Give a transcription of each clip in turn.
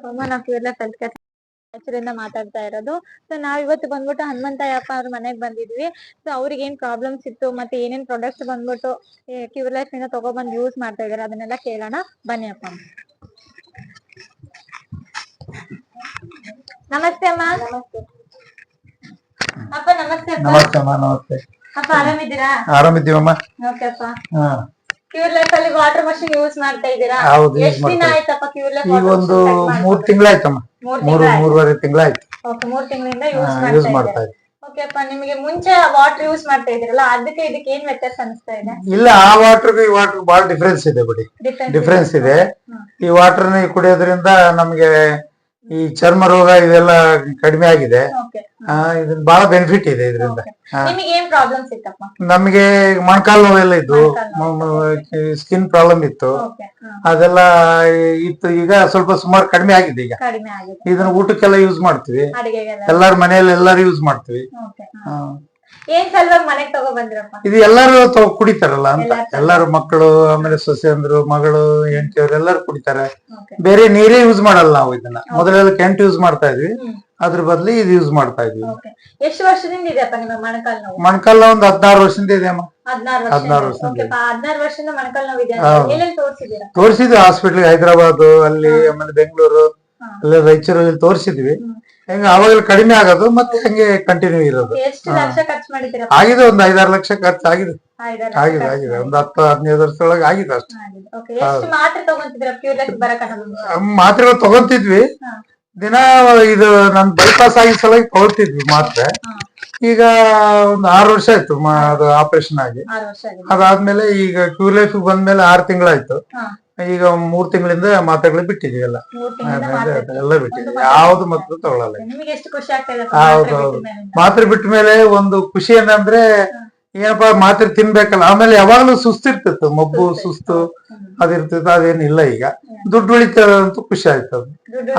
ಅಮ್ಮ ನಾವು ಕ್ಯೂರ್ಲೆಸ್ health care ಇಂದ ಮಾತಾಡ್ತಾ ಇರೋದು. ಸೊ ನಾವ್ ಇವತ್ತು ಬಂದ್ಬಿಟ್ಟು ಹನುಮಂತಯ್ಯಪ್ಪ ಅವ್ರ ಮನೆಗ್ ಬಂದಿದ್ವಿ. ಸೊ ಅವ್ರಿಗೆ ಏನ್ ಪ್ರಾಬ್ಲಮ್ಸ್ ಇತ್ತು ಮತ್ತೆ ಏನೇನ್ ಪ್ರಾಡಕ್ಟ್ಸ್ ಬಂದ್ಬಿಟ್ಟು ಕ್ಯೂರ್ಲೆಸ್ ಇಂದ ತಗೊಬಂದ್ ಯೂಸ್ ಮಾಡ್ತಾ ಇದಾರೆ ಅದನ್ನೆಲ್ಲ ಕೇಳೋಣ ಬನ್ನಿ ಅಪ್ಪ. ನಮಸ್ತೆ ಅಮ್ಮ. ಅಪ್ಪ ನಮಸ್ತೆ. ನಮಸ್ತೆ ಅಮ್ಮ. ನಮಸ್ತೆ ಅಪ್ಪ, ಆರಾಮಿದ್ದೀರಾ? ಆರಾಮಿದ್ದೀವಮ್ಮ. ಓಕೆ ಅಪ್ಪ. ಕ್ಯೂರ್ಲೆಸ್ ಅಲ್ಲಿ ವಾಟರ್ ಮಷಿನ್ ಯೂಸ್ ಮಾಡ್ತಾ ಇದ್ದೀರಾ? ಎಷ್ಟು ದಿನ ಆಯ್ತಪ್ಪ ಕ್ಯೂರ್ಲೆಸ್? ಈಗ ಒಂದು 3 ತಿಂಗಳಾಯ್ತಮ್ಮ. 3.5 ತಿಂಗಳಾಯ್ತು. ಓಕೆ, 3 ತಿಂಗಳಿಂದ ಯೂಸ್ ಮಾಡ್ತಾ ಇದ್ದೀರಾ. ಓಕೆ ಅಪ್ಪ, ನಿಮಗೆ ಮುಂಚೆ ವಾಟರ್ ಯೂಸ್ ಮಾಡ್ತಾ ಇದ್ರಲ್ಲ ಅದಕ್ಕೆ ಇದಕ್ಕೆ ಏನ್ ವ್ಯತ್ಯಾಸ ಅನಿಸ್ತಾ ಇದೆ? ಇಲ್ಲ, ಆ ವಾಟರ್ಗೂ ಈ ವಾಟರ್ ಬಹಳ ಡಿಫ್ರೆನ್ಸ್ ಇದೆ ಬಿಡಿ. ಡಿಫ್ರೆನ್ಸ್ ಇದೆ. ಈ ವಾಟರ್ ಕುಡಿಯೋದ್ರಿಂದ ನಮ್ಗೆ ಈ ಚರ್ಮ ರೋಗ ಇದೆಲ್ಲ ಕಡಿಮೆ ಆಗಿದೆ. ಇದನ್ನ ಬಹಳ ಬೆನಿಫಿಟ್ ಇದೆ ಇದರಿಂದ. ನಮ್ಗೆ ಮೊಣಕಾಲು ನೋವೆಲ್ಲ ಇದ್ದು, ಸ್ಕಿನ್ ಪ್ರಾಬ್ಲಮ್ ಇತ್ತು, ಅದೆಲ್ಲ ಇತ್ತು. ಈಗ ಸ್ವಲ್ಪ ಸುಮಾರು ಕಡಿಮೆ ಆಗಿದೆ. ಈಗ ಇದನ್ನ ಊಟಕ್ಕೆಲ್ಲ ಯೂಸ್ ಮಾಡ್ತೀವಿ. ಎಲ್ಲಾರ ಮನೆಯಲ್ಲಿ ಎಲ್ಲಾರು ಯೂಸ್ ಮಾಡ್ತೀವಿ. ಇದು ಎಲ್ಲಾರು ಕುಡಿತಾರಲ್ಲ ಅಂತ. ಎಲ್ಲಾರು ಮಕ್ಕಳು, ಆಮೇಲೆ ಸೊಸೆಂದ್ರು, ಮಗಳು, ಹೆಂಡತಿಯವ್ರು ಎಲ್ಲಾರು ಕುಡಿತಾರೆ. ಬೇರೆ ನೀರೇ ಯೂಸ್ ಮಾಡಲ್ಲ ನಾವು. ಇದನ್ನ ಮೊದಲೆಲ್ಲ ಕೆಂಟ್ ಯೂಸ್ ಮಾಡ್ತಾ ಇದ್ವಿ, ಅದ್ರ ಬದ್ಲಿ ಇದು ಯೂಸ್ ಮಾಡ್ತಾ ಇದ್ವಿ. ಎಷ್ಟು ವರ್ಷದಿಂದ ಇದೆಯಪ್ಪ ನಿಮ್ಮ ಮೊಣಕಾಲು ನೋವು? ಮೊಣಕಾಲು ಒಂದು 16 ವರ್ಷದಿಂದ ಇದೆ ಅಮ್ಮ. 16 ವರ್ಷದಿಂದ ಮೊಣಕಾಲು ನೋವು ಇದೆ. ತೋರಿಸಿದ್ವಿ ಹಾಸ್ಪಿಟ್ಲ್, ಹೈದರಾಬಾದ್ ಅಲ್ಲಿ, ಆಮೇಲೆ ಬೆಂಗಳೂರು, ಅಲ್ಲಿ ರಾಯಚೂರಲ್ಲಿ ತೋರಿಸಿದ್ವಿ. ಹೆಂಗ ಅವಾಗೆಲ್ಲ ಕಡಿಮೆ ಆಗೋದು, ಮತ್ತೆ ಹಂಗೆ ಕಂಟಿನ್ಯೂ ಇರೋದು. ಆಗಿದೆ, ಒಂದು 5-6 ಲಕ್ಷ ಖರ್ಚು ಆಗಿದೆ. ಒಂದು 10-15 ವರ್ಷದೊಳಗೆ ಆಗಿದೆ ಅಷ್ಟೇ. ಮಾತ್ರೆಗಳು ತಗೊಂತಿದ್ವಿ ದಿನ. ಇದು ನನ್ ಬೈಪಾಸ್ ಆಗಿ ಸಲ ತಗೊಳ್ತಿದ್ವಿ ಮಾತ್ರೆ. ಈಗ ಒಂದು 6 ವರ್ಷ ಆಯ್ತು ಅದು ಆಪರೇಷನ್ ಆಗಿ. ಅದಾದ್ಮೇಲೆ ಈಗ ಕ್ಯೂರ್ಲೈಫ್ ಬಂದ್ಮೇಲೆ 6 ತಿಂಗಳಾಯ್ತು. ಈಗ 3 ತಿಂಗಳಿಂದ ಮಾತ್ರೆಗಳು ಬಿಟ್ಟಿದೀವಿ. ಎಲ್ಲ ಬಿಟ್ಟಿದ್ವಿ. ಯಾವ್ದು ಮಾತ್ರ ತಗೊಳಲ್ಲ. ಹೌದೌದು. ಮಾತ್ರೆ ಬಿಟ್ಟ ಮೇಲೆ ಒಂದು ಖುಷಿ ಏನಂದ್ರೆ ಏನಪ್ಪಾ, ಮಾತ್ರೆ ತಿನ್ಬೇಕಲ್ಲ. ಆಮೇಲೆ ಯಾವಾಗ್ಲೂ ಸುಸ್ತಿರ್ತಿತ್ತು, ಮಬ್ಬು ಸುಸ್ತು ಅದಿರ್ತಿತ್ತು. ಅದೇನಿಲ್ಲ ಈಗ. ದುಡ್ಡು ಉಳಿತದಂತೂ ಖುಷಿ ಆಯ್ತು.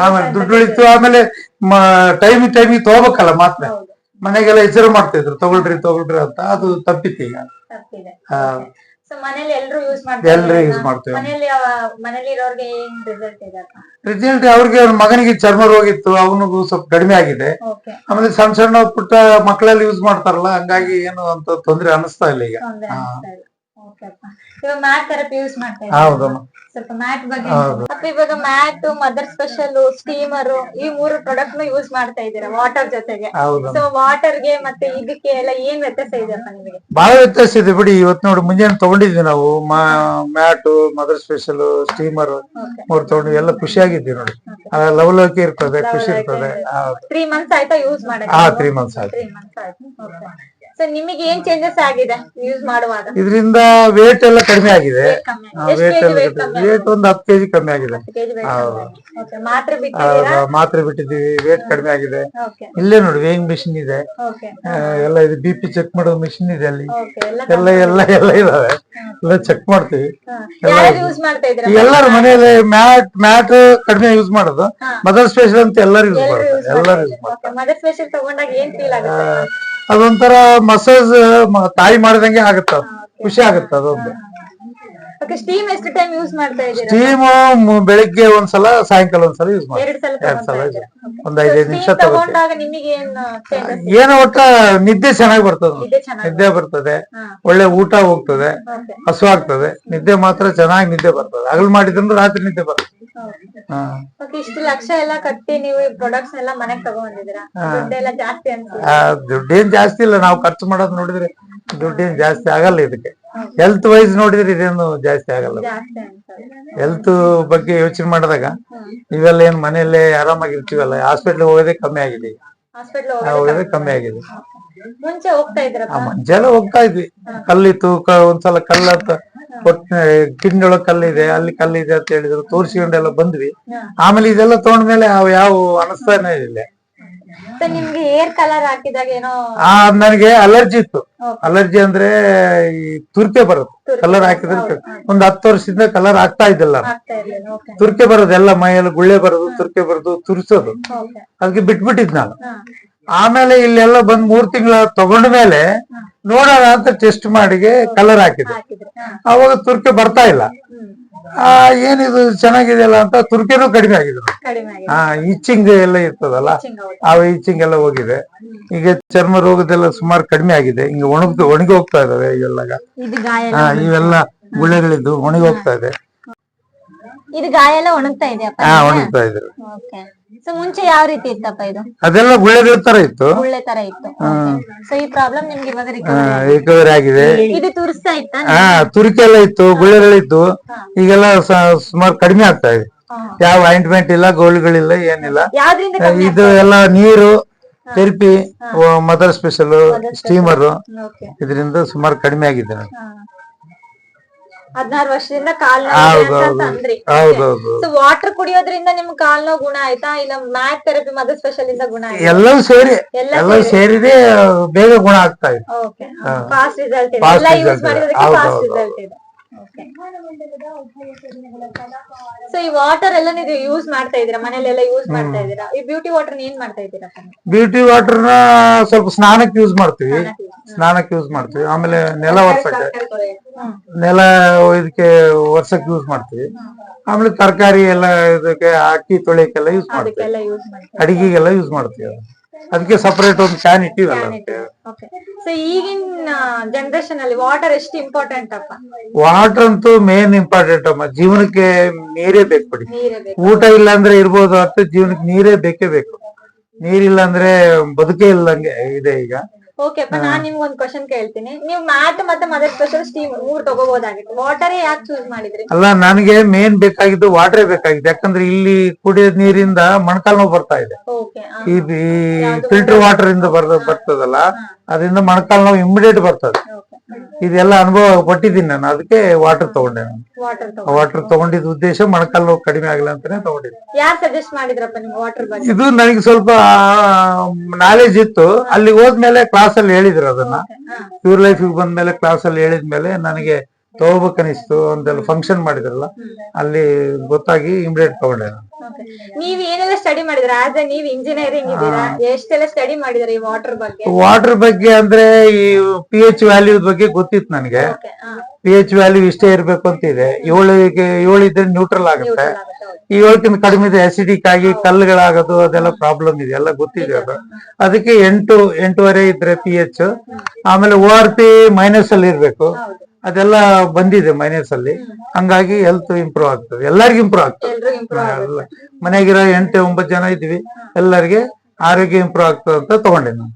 ಆಮೇಲೆ ದುಡ್ಡು ಉಳಿತು. ಆಮೇಲೆ ಟೈಮಿಗೆ ತಗೋಬೇಕಲ್ಲ ಮಾತ್ರೆ. ಮನೆಗೆಲ್ಲ ಎಚ್ಚರ ಮಾಡ್ತಿದ್ರು, ತಗೊಳ್ರಿ ಅಂತ. ಅದು ತಪ್ಪಿತ್ತು ಈಗ. ಎಲ್ಲರೂ ಯೂಸ್ ಮಾಡ್ತೇವೆ. ರಿಸಲ್ಟ್ ಅವ್ರಿಗೆ, ಮಗನಿಗೆ ಚರ್ಮ ರೋಗ ಇತ್ತು, ಅವನಿಗೂ ಸ್ವಲ್ಪ ಕಡಿಮೆ ಆಗಿದೆ. ಆಮೇಲೆ ಸಣ್ಣ ಪುಟ್ಟ ಮಕ್ಕಳೆಲ್ಲ ಯೂಸ್ ಮಾಡ್ತಾರಲ್ಲ, ಹಂಗಾಗಿ ಏನು ಅಂತ ತೊಂದ್ರೆ ಅನಿಸ್ತಾ ಇಲ್ಲ ಈಗ. ಹೌದಮ್ಮ. ಸ್ವಲ್ಪ ಮ್ಯಾಟ್ ಬಗ್ಗೆ ಇವಾಗ ಮ್ಯಾಟ್, ಮದರ್ ಸ್ಪೆಷಲ್, ಸ್ಟೀಮರ್, ಈ 3 ಪ್ರಾಡಕ್ಟ್ ಯೂಸ್ ಮಾಡ್ತಾ ಇದ್ದೀರಾ ವಾಟರ್ ಜೊತೆಗೆ. ಸೊ ವಾಟರ್ಗೆ ಮತ್ತೆ ಇದಕ್ಕೆ ಎಲ್ಲ ಏನ್ ವ್ಯತ್ಯಾಸ ಇದೆಯಪ್ಪ ನಿಮಗೆ? ಬಹಳ ವ್ಯತ್ಯಾಸ ಇದೆ ಬಿಡಿ. ಇವತ್ತು ನೋಡಿ, ಮುಂಜಾನೆ ತಗೊಂಡಿದ್ವಿ ನಾವು ಮ್ಯಾಟ್, ಮದರ್ ಸ್ಪೆಷಲ್, ಸ್ಟೀಮರ್ 3 ತಗೊಂಡು ಎಲ್ಲ ಖುಷಿಯಾಗಿದ್ವಿ ನೋಡಿ. ಲವಲವಿಕೆ ಇರ್ತದೆ, ಖುಷಿ ಇರ್ತದೆ. 3 ಮಂತ್ಸ್ ಆಯ್ತಾ ಯೂಸ್ ಮಾಡಿ? 3 ಮಂತ್ಸ್ ಆಯ್ತು. ಸೊ ನಿಮಗೆ ಏನ್ ಚೇಂಜಸ್ ಆಗಿದೆ ಯೂಸ್ ಮಾಡುವಾಗ? ಇದರಿಂದ ವೇಟ್ ಎಲ್ಲ ಕಡಿಮೆ ಆಗಿದೆ. ವೇಟ್ ಒಂದು 10 kg ಕಮ್ಮಿ ಆಗಿದೆ. ಮಾತ್ರೆ ಬಿಟ್ಟಿದ್ದೀವಿ, ವೇಟ್ ಕಡಿಮೆ ಆಗಿದೆ. ಇಲ್ಲೇ ನೋಡಿ ವೇಯಿಂಗ್ ಮಿಷಿನ್ ಇದೆ, ಎಲ್ಲ ಇದೆ. BP ಚೆಕ್ ಮಾಡೋ ಮಿಷಿನ್ ಇದೆ ಅಲ್ಲಿ. ಎಲ್ಲ ಇದಾವೆ. ಎಲ್ಲ ಚೆಕ್ ಮಾಡ್ತೀವಿ. ಎಲ್ಲರೂ ಮನೆಯಲ್ಲಿ ಮ್ಯಾಟ್ ಕಡಿಮೆ ಯೂಸ್ ಮಾಡೋದು. ಮದರ್ ಸ್ಪೆಷಲ್ ಅಂತ ಎಲ್ಲರೂ ಯೂಸ್ ಮಾಡ್ತಾರೆ. ಅದೊಂಥರ ಮಸಾಜ್ ತಾಯಿ ಮಾಡಿದಂಗೆ ಆಗುತ್ತ, ಖುಷಿ ಆಗುತ್ತ. ಅದೊಂದು ಸ್ಟೀಮ್ ಎಷ್ಟು ಟೈಮ್ ಯೂಸ್ ಮಾಡ್ತಾ ಇದ್ದೀರಾ? ಸ್ಟೀಮ್ ಬೆಳಿಗ್ಗೆ ಒಂದ್ಸಲ, ಸಾಯಂಕಾಲ ಒಂದ್ಸಲ ಯೂಸ್ ಮಾಡ್ತೀವಿ. 2 ಸಲ ಒಂದ್ 5 ನಿಮಿಷ ತಗೋತೀವಿ. ಏನೋ ಒಟ್ಟ ನಿದ್ದೆ ಚೆನ್ನಾಗಿ ನಿದ್ದೆ ಬರ್ತದೆ. ಒಳ್ಳೆ ಊಟ ಹೋಗ್ತದೆ, ಹಸು ಆಗ್ತದೆ. ನಿದ್ದೆ ಮಾತ್ರ ಚೆನ್ನಾಗಿ ನಿದ್ದೆ ಬರ್ತದೆ. ಹಗಲು ಮಾಡಿದ್ರು ರಾತ್ರಿ ನಿದ್ದೆ ಬರ್ತದೆ. ಇಷ್ಟು ಲಕ್ಷ ಎಲ್ಲ ಕಟ್ಟಿ ನೀವು ಪ್ರಾಡಕ್ಟ್ಸ್ ಎಲ್ಲ ಮನೆಗೆ ತಗೊಂಡಿದ್ದೀರಾ, ದುಡ್ಡೆಲ್ಲ ಜಾಸ್ತಿ ಅನ್ಸುತ್ತೆ? ದುಡ್ಡೇನ್ ಜಾಸ್ತಿ ಇಲ್ಲ. ನಾವು ಖರ್ಚು ಮಾಡೋದು ನೋಡಿದ್ರೆ ದುಡ್ಡೇನ್ ಜಾಸ್ತಿ ಆಗಲ್ಲ ಇದಕ್ಕೆ. ಹೆಲ್ತ್ ವೈಸ್ ನೋಡಿದ್ರೆ ಇದೇನು ಜಾಸ್ತಿ ಆಗಲ್ಲ. ಹೆಲ್ತ್ ಬಗ್ಗೆ ಯೋಚನೆ ಮಾಡಿದಾಗ ಇವೆಲ್ಲ ಏನ್ ಮನೆಯಲ್ಲೇ ಆರಾಮಾಗಿರ್ತೀವಲ್ಲ, ಹಾಸ್ಪಿಟ್ಲ್ ಹೋಗೋದೇ ಕಮ್ಮಿ ಆಗಿದೆ. ಕಮ್ಮಿ ಆಗಿದೆ. ಮುಂಚೆ ಹೋಗ್ತಾ ಇದ್ರ? ಮುಂಚೆ ಎಲ್ಲ ಹೋಗ್ತಾ ಇದ್ವಿ. ಕಲ್ಲಿತ್ತು, ಒಂದ್ಸಲ ಕಲ್ಲತ್ತ ಕಿಡ್ನಿ ಒಳಗ್ ಕಲ್ಲಿದೆ, ಅಲ್ಲಿ ಕಲ್ಲಿದೆ ಅಂತ ಹೇಳಿದ್ರು. ತೋರಿಸಿಕೊಂಡೆಲ್ಲ ಬಂದ್ವಿ. ಆಮೇಲೆ ಇದೆಲ್ಲ ತಗೊಂಡ್ಮೇಲೆ ಯಾವ ಅನಿಸ್ತಾನೆ ಇಲ್ಲ. ನಿಮ್ಗೆ ಹೇರ್ ಕಲರ್ ಹಾಕಿದಾಗ ಏನೋ? ನನಗೆ ಅಲರ್ಜಿ ಇತ್ತು. ಅಲರ್ಜಿ ಅಂದ್ರೆ ಈ ತುರ್ಕೆ ಬರುತ್ತೆ. ಕಲರ್ ಹಾಕಿದ್ರೆ ಒಂದ್ 10 ವರ್ಷದಿಂದ ಕಲರ್ ಆಗ್ತಾ ಇದ್ದಿಲ್ಲ. ತುರ್ಕೆ ಬರೋದು, ಎಲ್ಲ ಮೈಯಲ್ಲಿ ಗುಳ್ಳೆ ಬರೋದು, ತುರ್ಕೆ ಬರೋದು, ತುರ್ಸೋದು. ಅದಕ್ಕೆ ಬಿಟ್ಬಿಟ್ಟಿದ್ ನಾನು. ಆಮೇಲೆ ಇಲ್ಲೆಲ್ಲ ಬಂದ್ 3 ತಿಂಗಳ ತಗೊಂಡ ಮೇಲೆ ನೋಡೋಣ ಅಂತ ಟೆಸ್ಟ್ ಮಾಡಿಗೆ ಕಲರ್ ಹಾಕಿದೆ. ಅವಾಗ ತುರ್ಕೆ ಬರ್ತಾ ಇಲ್ಲ. ಏನಿದು ಚೆನ್ನಾಗಿದೆಯಲ್ಲ ಅಂತ ತುರ್ಕೆನೂ ಕಡಿಮೆ ಆಗಿದೆ. ಕಡಿಮೆ ಆಗಿದೆ. ಈಚಿಂಗ್ ಎಲ್ಲ ಇರ್ತದಲ್ಲ, ಆ ಈಚಿಂಗ್ ಎಲ್ಲ ಹೋಗಿದೆ. ಈಗ ಚರ್ಮ ರೋಗದೆಲ್ಲ ಸುಮಾರು ಕಡಿಮೆ ಆಗಿದೆ. ಹಿಂಗ ಒಣಗಿ ಹೋಗ್ತಾ ಇದಾವೆ ಇವೆಲ್ಲ. ಇದು ಗಾಯ ಇವೆಲ್ಲ ಗುಳೆಗಳಿದ್ದು ಒಣಗಿ ಹೋಗ್ತಾ ಇದೆ. ಇದು ಗಾಯ ಎಲ್ಲ ಒಣಗ್ತಾ ಇದೆಯಪ್ಪ? ಒಣಗ್ತಾ ಇದೆ. ಸೊ ಮುಂಚೆ ಯಾವ ರೀತಿ ಇತ್ತಪ್ಪ ಇದು? ಅದೆಲ್ಲ ಗುಳೆಗಳ ತರ ಇತ್ತು. ಗುಳ್ಳೆ ತರ ಇತ್ತು. ಸೊ ಈ ಪ್ರಾಬ್ಲಮ್ ನಿಮ್ಗೆ ಇವಾಗ ರಿಕವರಿ ಆಗಿದೆ. ಇದು ತುರಿಸ್ತಾ ಇತ್ತಾ? ತುರಿಕೆ ಎಲ್ಲ ಇತ್ತು, ಗುಳೆಗಳಿತ್ತು. ಈಗೆಲ್ಲ ಸುಮಾರು ಕಡಿಮೆ ಆಗ್ತಾ ಇದೆ. ಯಾವ ಆಯಿಂಟ್ಮೆಂಟ್ ಇಲ್ಲ, ಗೋಳಿಗಳಿಲ್ಲ, ಏನಿಲ್ಲ. ಇದು ಎಲ್ಲ ನೀರು, ಥೆರಪಿ, ಮದರ್ ಸ್ಪೆಷಲ್, ಸ್ಟೀಮರ್, ಇದರಿಂದ ಸುಮಾರು ಕಡಿಮೆ ಆಗಿದೆ. 16 ವರ್ಷದಿಂದ ಕಾಲ್ ನೋವು ಅಂದ್ರಿ. ಸೊ ವಾಟರ್ ಕುಡಿಯೋದ್ರಿಂದ ನಿಮ್ ಕಾಲ್ ನೋವು ಗುಣ ಆಯ್ತಾ, ಇಲ್ಲ ಮ್ಯಾಟ್ ಥೆರಪಿ ಮದರ್ ಸ್ಪೆಷಲ್ ಇಂದ ಗುಣ ಆಯ್ತಾ? ಎಲ್ಲವೂ ಸೇರಿದೆ ಬೇಗ ಗುಣ ಆಗ್ತಾ ಇದೆ. ಫಾಸ್ಟ್ ರಿಸಲ್ಟ್ ಇದೆ. ಎಲ್ಲ ಯೂಸ್ ಮಾಡಿರೋದಕ್ಕೆ ಫಾಸ್ಟ್ ರಿಸಲ್ಟ್ ಇದೆ. ಸೊ ಈ ವಾಟರ್ ಎಲ್ಲ ನೀವು ಯೂಸ್ ಮಾಡ್ತಾ ಇದೀರಾ, ಮನೇಲೆಲ್ಲ ಯೂಸ್ ಮಾಡ್ತಾ ಇದೀರಾ? ಈ ಬ್ಯೂಟಿ ವಾಟರ್ ಏನ್ ಮಾಡ್ತಾ ಇದೀರಾ? ಬ್ಯೂಟಿ ವಾಟರ್ ನ ಸ್ವಲ್ಪ ಸ್ನಾನಕ್ಕೆ ಯೂಸ್ ಮಾಡ್ತೀವಿ. ಆಮೇಲೆ ನೆಲ ಇದಕ್ಕೆ ವರ್ಷಕ್ಕೆ ಯೂಸ್ ಮಾಡ್ತೀವಿ. ಆಮೇಲೆ ತರಕಾರಿ ಎಲ್ಲ ಇದಕ್ಕೆ ಅಕ್ಕಿ ತೊಳೆಯಕ್ಕೆಲ್ಲ ಯೂಸ್ ಮಾಡ್ತೀವಿ. ಅಡಿಗೆಗೆಲ್ಲ ಯೂಸ್ ಮಾಡ್ತೀವಿ. ಅದಕ್ಕೆ ಸಪರೇಟ್ ಒಂದು ಕ್ಯಾನ್ ಇಟ್ಟಿವಲ್ಲ. ಸೊ ಈಗಿನ ಜನರೇಷನ್ ಅಲ್ಲಿ ವಾಟರ್ ಎಷ್ಟು ಇಂಪಾರ್ಟೆಂಟ್ ಅಪ್ಪ? ವಾಟರ್ ಅಂತೂ ಮೇನ್ ಇಂಪಾರ್ಟೆಂಟ್ ಅಮ್ಮ. ಜೀವನಕ್ಕೆ ನೀರೇ ಬೇಕು ಬಿಡಿ. ಊಟ ಇಲ್ಲ ಅಂದ್ರೆ ಇರ್ಬೋದು, ಅಷ್ಟೇ ಜೀವನಕ್ಕೆ ನೀರೇ ಬೇಕೇ ಬೇಕು. ನೀರಿಲ್ಲ ಅಂದ್ರೆ ಬದುಕೇ ಇಲ್ಲಂಗೆ ಇದೆ ಈಗ. ಓಕೆ ಅಪ್ಪ, ನಾನ್ ನಿಮ್ಗೆ ಒಂದು ಕ್ವಶನ್ ಕೇಳ್ತೀನಿ. ನೀವು ಮ್ಯಾಟ್ ಮತ್ತೆ ಮದರ್ ಸ್ಪೆಷಲ್ ಸ್ಟೀಮ್ 3 ತಗೋಬಹುದಾಗಿತ್ತು, ವಾಟರ್ ಯಾಕೆ ಚೂಸ್ ಮಾಡಿದ್ರಿ? ಅಲ್ಲ, ನನಗೆ ಮೇನ್ ಬೇಕಾಗಿದ್ದು ವಾಟರ್ ಬೇಕಾಗಿತ್ತು. ಯಾಕಂದ್ರೆ ಇಲ್ಲಿ ಕುಡಿಯೋ ನೀರಿಂದ ಮೊಣಕಾಲ್ ನೋವು ಬರ್ತಾ ಇದೆ. ಈ ಫಿಲ್ಟರ್ ವಾಟರ್ ಇಂದ ಬರ್ತದಲ್ಲ, ಅದರಿಂದ ಮೊಣಕಾಲ್ ನೋವು ಇಮಿಡಿಯೇಟ್ ಬರ್ತದೆ. ಇದೆಲ್ಲ ಅನುಭವ ಪಟ್ಟಿದ್ದೀನಿ ನಾನು. ಅದಕ್ಕೆ ವಾಟರ್ ತಗೊಂಡೆ. ವಾಟರ್ ತಗೊಂಡಿದ್ದ ಉದ್ದೇಶ ಮೊಣಕಾಲ್ ನೋವು ಕಡಿಮೆ ಆಗಲ್ಲ ಅಂತಾನೆ ತಗೊಂಡಿದ್ದೆ. ಯಾರು ಸಜೆಸ್ಟ್ ಮಾಡಿದ್ರಪ್ಪ ನಿಮ್ಗೆ ವಾಟರ್ ಬಗ್ಗೆ? ಇದು ನನಗೆ ಸ್ವಲ್ಪ ನಾಲೆಜ್ ಇತ್ತು. ಅಲ್ಲಿ ಹೋದ್ಮೇಲೆ ಕ್ಲಾಸ್ ಅಲ್ಲಿ ಹೇಳಿದ್ರು ಅದನ್ನ. ಪ್ಯೂರ್ ಲೈಫ್ ಬಂದ್ಮೇಲೆ ಕ್ಲಾಸ್ ಅಲ್ಲಿ ಹೇಳಿದ್ಮೇಲೆ ನನಗೆ ತಗೋಬೇಕನಿಸ್ತು. ಒಂದೆಲ್ಲ ಫಂಕ್ಷನ್ ಮಾಡಿದ್ರಲ್ಲ, ಅಲ್ಲಿ ಗೊತ್ತಾಗಿ ಇಮಿಡಿಯೇಟ್ ತಗೊಂಡೆ. ನೀವ್ ಏನೆಲ್ಲ ಸ್ಟಡಿ ಮಾಡಿದ್ರ? ಆಸ್ ಎ ನೀವ್ ಇಂಜಿನಿಯರಿಂಗ್ ಇದೀರಾ, ಎಷ್ಟೆಲ್ಲ ಸ್ಟಡಿ ಮಾಡಿದ್ರ ಈ ವಾಟರ್ ಬಗ್ಗೆ? ವಾಟರ್ ಬಗ್ಗೆ ಅಂದ್ರೆ ಈ pH ವ್ಯಾಲ್ಯೂ ಬಗ್ಗೆ ಗೊತ್ತಿತ್ತು ನನಗೆ. pH ವ್ಯಾಲ್ಯೂ ಇಷ್ಟೇ ಇರ್ಬೇಕು ಅಂತ ಇದೆ. 7 ಇದ್ರೆ ನ್ಯೂಟ್ರಲ್ ಆಗುತ್ತೆ. ಈ 7ಕ್ಕಿಂತ ಕಡಿಮೆ ಇದೆ ಅಸಿಡಿಕ್ ಆಗಿ ಕಲ್ಲುಗಳಾಗೋದು, ಅದೆಲ್ಲ ಪ್ರಾಬ್ಲಮ್ ಇದೆ, ಎಲ್ಲ ಗೊತ್ತಿದೆ ಅದು. ಅದಕ್ಕೆ 8.5 ಇದ್ರೆ pH. ಆಮೇಲೆ ORP ಮೈನಸ್ ಅಲ್ಲಿ ಇರ್ಬೇಕು. ಅದೆಲ್ಲ ಬಂದಿದೆ ಮೈನಸ್ ಅಲ್ಲಿ. ಹಂಗಾಗಿ ಹೆಲ್ತ್ ಇಂಪ್ರೂವ್ ಆಗ್ತದೆ, ಎಲ್ಲರಿಗೂ ಇಂಪ್ರೂವ್ ಆಗ್ತದೆ. ಮನೆಗಿರೋ 8-9 ಜನ ಇದ್ವಿ, ಎಲ್ಲರಿಗೆ ಆರೋಗ್ಯ ಇಂಪ್ರೂವ್ ಆಗ್ತದೆ ಅಂತ ತಗೊಂಡೆ ನಾನು.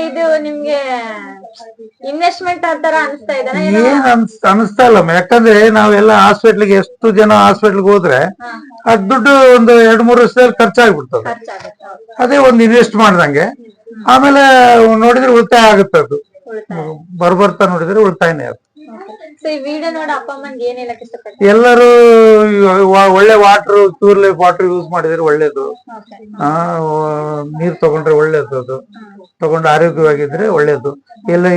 ಇದು ನಿಮ್ಗೆ ಇನ್ವೆಸ್ಟ್ಮೆಂಟ್ ತರ ಅನಿಸ್ತಾ ಇದೆ? ಏನ್ ಅನಿಸ್ತಾ ಇಲ್ಲ. ಯಾಕಂದ್ರೆ ನಾವೆಲ್ಲ ಹಾಸ್ಪಿಟ್ಲಿಗೆ ಎಷ್ಟು ಜನ ಹಾಸ್ಪಿಟ್ಲಿಗೆ ಹೋದ್ರೆ ಅದ್ ದುಡ್ಡು ಒಂದು 2-3 ವರ್ಷದಲ್ಲಿ ಖರ್ಚಾಗ್ಬಿಡ್ತದೆ. ಅದೇ ಒಂದು ಇನ್ವೆಸ್ಟ್ ಮಾಡ್ದಂಗೆ. ಆಮೇಲೆ ನೋಡಿದ್ರೆ ಉಳಿತಾಯ ಆಗುತ್ತೆ. ಅದು ಬರ್ಬರ್ತಾ ನೋಡಿದ್ರೆ ಉಳಿತಾಯನೇ ಅದು. ಎಲ್ಲರೂ ಒಳ್ಳೆ water, pure life water use ಮಾಡಿದ್ರೆ ಒಳ್ಳೇದು. ನೀರ್ ತಗೊಂಡ್ರೆ ಒಳ್ಳೇದು. ಅದು ತಗೊಂಡು ಆರೋಗ್ಯವಾಗಿದ್ರೆ ಒಳ್ಳೇದು. ಎಲ್ಲ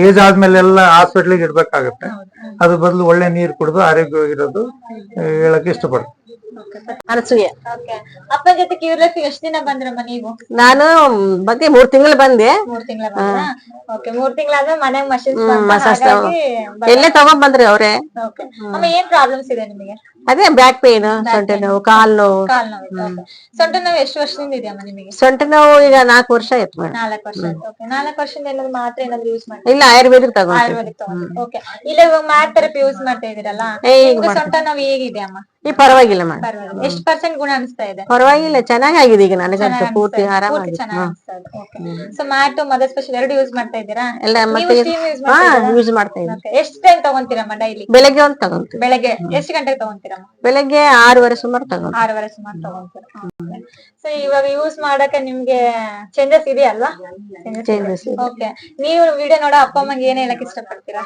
ಏಜ್ ಆದ್ಮೇಲೆ ಎಲ್ಲ ಹಾಸ್ಪಿಟ್ಲಿಗೆ ಇಡ್ಬೇಕಾಗತ್ತೆ. ಅದ್ರ ಬದಲು ಒಳ್ಳೆ ನೀರ್ ಕುಡಿದು ಆರೋಗ್ಯವಾಗಿರೋದು ಹೇಳಕ್ ಇಷ್ಟಪಡ್ತೀನಿ. ಅಪ್ಪನ ಜೊತೆ ಕ್ಯೂರ್ ಲೈಫ್ ಎಷ್ಟು ದಿನ ಬಂದ್ರಮ್ಮ ನೀವು? ನಾನು ಬಂದೆ 3 ತಿಂಗಳು ಬಂದೆ. 3 ತಿಂಗಳಾದ್ಮೇಲೆ ಮನೆಗ್ ಮಷಿನ್ ಎಲ್ಲೇ ತಗೊಂಡ್ ಬಂದ್ರಿ ಅವ್ರೆ. ಅಮ್ಮ ಏನ್ ಪ್ರಾಬ್ಲಮ್ಸ್ ಇದೆ ನಿಮಗೆ? ಅದೇ ಬ್ಯಾಕ್ ಪೇನ್, ಸೊಂಟ ನೋವು, ಕಾಲ್ ನೋವು. ಸೊಂಟ ನೋವು ಎಷ್ಟು ವರ್ಷದಿಂದ ಇದೆಯಮ್ಮ ನಿಮಗೆ? ಸೊಂಟ ನೋವು ಈಗ 4 ವರ್ಷ ಆಯ್ತು ಮೇಡಮ್. 4 ವರ್ಷ. 4 ವರ್ಷದಿಂದ ಏನಾದ್ರು ಮಾತ್ರೆ ಏನಾದ್ರು ಯೂಸ್ ಮಾಡಿ? ಇಲ್ಲ, ಆಯುರ್ವೇದಿಕ್ ತಗೊಂಡು. ಇಲ್ಲ ಇವಾಗ ಮ್ಯಾಟ್ ಥೆರಪಿ ಯೂಸ್ ಮಾಡ್ತಾ ಇದೀರಲ್ಲ, ಸೊಂಟ ನೋವು ಹೇಗಿದೆ ಅಮ್ಮ? ಈ ಪರವಾಗಿಲ್ಲ ಮೇಡಮ್. ಎಷ್ಟು ಪರ್ಸೆಂಟ್ ಗುಣ ಅನಿಸ್ತಾ ಇದೆ? ಪರವಾಗಿಲ್ಲ, ಚೆನ್ನಾಗಿದೆ ಈಗ ನನಗಂತೂ ಪೂರ್ತಿ ಆರಾಮಾಗಿ. So mat mother special 2 use ಮಾಡ್ತಾ ಇದ್ದೀರಾ? ಎಲ್ಲ ಮತ್ತೆ ಯೂಸ್ ಮಾಡ್ತಾ ಇದ್ದೀನಿ. ಎಷ್ಟು ಟೈಮ್ ತಗೊಂತೀರಮ್ಮ ಡೈಲಿ? ಬೆಳಗ್ಗೆ ಒಂದು ತಗೊಂತೀವಿ. ಬೆಳಗ್ಗೆ ಎಷ್ಟು ಗಂಟೆಗೆ ತಗೊಂತೀರಮ್ಮ? ಬೆಳಗ್ಗೆ 6:30 ಸುಮಾರು ತಗೊಂಡು. 6:30 ಸುಮಾರು ತಗೊಂತೀರ. ಸೊ ಇವಾಗ ಯೂಸ್ ಮಾಡಕ್ಕೆ ನಿಮ್ಗೆ ಚೇಂಜಸ್ ಇದೆಯಲ್ವಾ? ಚೇಂಜಸ್. ಓಕೆ, ನೀವು ವಿಡಿಯೋ ನೋಡೋ ಅಪ್ಪ ಅಮ್ಮಂಗೆ ಏನ್ ಹೇಳಕ್ ಇಷ್ಟಪಡ್ತೀರಾ?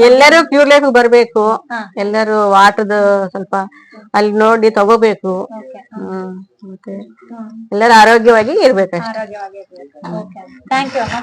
ಎಲ್ಲರೂ ಪ್ಯೂರ್ ಲೈಫ್ ಬರ್ಬೇಕು. ಎಲ್ಲರೂ ವಾಟರ್ದು ಸ್ವಲ್ಪ ಅಲ್ಲಿ ನೋಡಿ ತಗೋಬೇಕು. ಮತ್ತೆ ಎಲ್ಲರೂ ಆರೋಗ್ಯವಾಗಿ ಇರ್ಬೇಕು. ಆರೋಗ್ಯವಾಗಿ. ಥ್ಯಾಂಕ್ ಯು ಅಮ್ಮ.